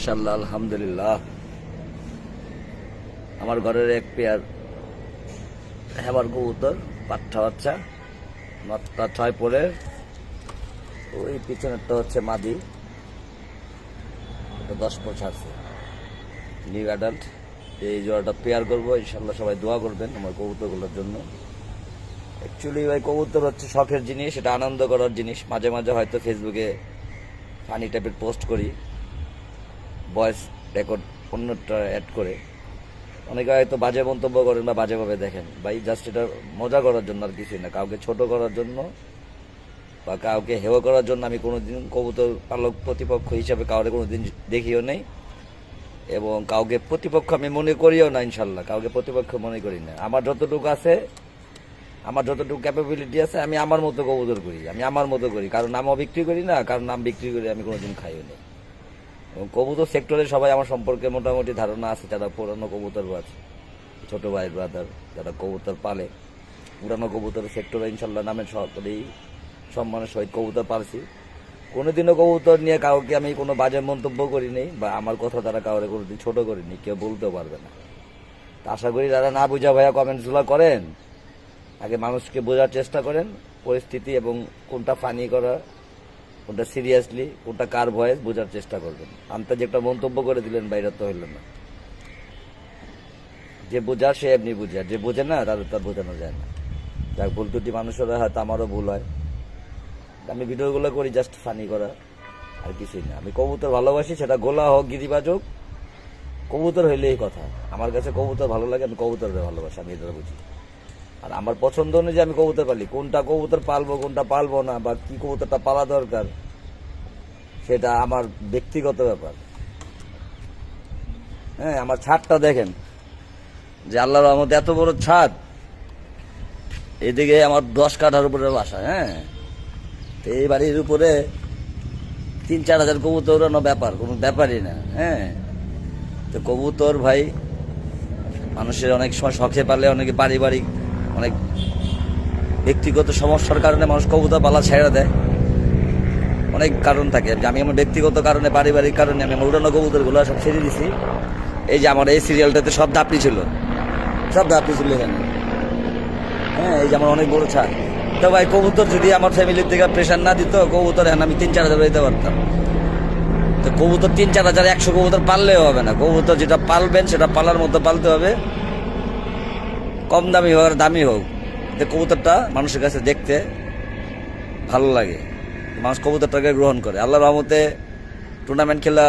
মাশাআল্লাহ, আলহামদুলিল্লাহ। আমার ঘরের এক পেয়ার হেবার কবুতর, পাঠা বাচ্চা, মাত্রা 6 পরে। ওই পিছনেরটা হচ্ছে মাদি, 10 পর ছাড়ছে, নিউ অ্যাডাল্ট। এই জোড়াটা পেয়ার করবো ইনশাল্লাহ। সবাই দোয়া করবেন আমার কবুতরগুলোর জন্য। অ্যাকচুয়ালি ভাই কবুতর হচ্ছে শখের জিনিস, এটা আনন্দ করার জিনিস। মাঝে মাঝে হয়তো ফেসবুকে ফানি টাইপের পোস্ট করি, ভয়েস রেকর্ড অন্যটা অ্যাড করে। অনেকে হয়তো বাজে মন্তব্য করেন বা বাজেভাবে দেখেন। ভাই জাস্ট এটা মজা করার জন্য, আর কিছুই না। কাউকে ছোট করার জন্য বা কাউকে হেয় করার জন্য আমি কোনোদিন কবুতর পালক প্রতিপক্ষ হিসাবে কাউকে কোনোদিন দেখিও নেই, এবং কাউকে প্রতিপক্ষ আমি মনে করিও না। ইনশাল্লাহ কাউকে প্রতিপক্ষ মনে করি না। আমার যতটুকু আছে, আমার যতটুকু ক্যাপাবিলিটি আছে, আমি আমার মতো কবুতর করি, আমি আমার মতো করি। কারণ নামও বিক্রি করি না, কারণ নাম বিক্রি করে আমি কোনোদিন খাইও না। এবং কবুতর সেক্টরে সবাই আমার সম্পর্কে মোটামুটি ধারণা আছে, যারা পুরানো কবুতর আছে, ছোট ভাই ব্রাদার যারা কবুতর পালে, পুরানো কবুতর সেক্টরে ইনশাল্লাহ নামের সকলেই সম্মানের সহিত কবুতর পালছি। কোনোদিনও কবুতর নিয়ে কাউকে আমি কোনো বাজে মন্তব্য করি নেই, বা আমার কথা দ্বারা কাউকে কোনোদিন ছোট করিনি, কেউ বলতেও পারবে না। তা আশা করি যারা না বুঝা ভাইয়া কমেন্টসগুলো করেন, আগে মানুষকে বোঝার চেষ্টা করেন পরিস্থিতি, এবং কোনটা ফানি করা, কোনটা সিরিয়াসলি, কোনটা কার ভয়েস বোঝার চেষ্টা করবেন। আনতে যে একটা মন্তব্য করে দিলেন বাইরে তো হইল না। যে বোঝার সে এমনি বুঝে, আর যে বোঝে না তাদের তার বোঝানো যায় না। যাক, ভুল ত্রুটি মানুষেরা হয়তো, আমারও ভুল হয়। আমি ভিডিওগুলো করি জাস্ট ফানি করা, আর কিছুই না। আমি কবুতর ভালোবাসি, সেটা গোলা হোক গিরিবাজ হোক, কবুতর হইলেই কথা। আমার কাছে কবুতর ভালো লাগে, আমি কবুতরকে ভালোবাসি, আমি এটা বুঝি। আর আমার পছন্দ অনুযায়ী আমি কবুতর পালি। কোনটা কবুতর পালবো, কোনটা পালবো না, বা কি কবুতরটা পালা দরকার, সেটা আমার ব্যক্তিগত ব্যাপার। হ্যাঁ, আমার ছাদটা দেখেন, যে আল্লাহর রহমতে এত বড় ছাদ। এদিকে আমার 10 কাঠার উপরে বাসা। হ্যাঁ, তো এই বাড়ির উপরে 3-4 হাজার কবুতর উড়ানো ব্যাপার, কোনো ব্যাপারই না। হ্যাঁ, তো কবুতর ভাই মানুষের অনেক সময় শখে পালে, অনেকে পারিবারিক অনেক ব্যক্তিগত সমস্যার কারণে মানুষ কবুতর পালা ছেড়ে দেয়। অনেক কারণ থাকে। আমি আমার ব্যক্তিগত কারণে, পারিবারিক কারণে আমি আমার উড়ানো কবুতরগুলো সব ছেড়ে দিছি। এই যে আমার এই সিরিয়ালটাতে সব দাপড়ি ছিল, সব দাপড়ি ছিল এখানে। হ্যাঁ, এই যে আমার অনেক বড় ছাদ। তো ভাই কবুতর যদি আমার ফ্যামিলির থেকে প্রেশার না দিত, কবুতর এখন আমি 3-4 হাজার দিতে পারতাম। তো কবুতর 3-4 হাজার 100 কবুতর পাললেও হবে না। কবুতর যেটা পালবেন সেটা পালার মতো পালতে হবে, কম দামি হোক আর দামি হোক। যে কবুতরটা মানুষের কাছে দেখতে ভালো লাগে, মানুষ কবুতরটাকে গ্রহণ করে। আল্লাহর রহমতে টুর্নামেন্ট খেলা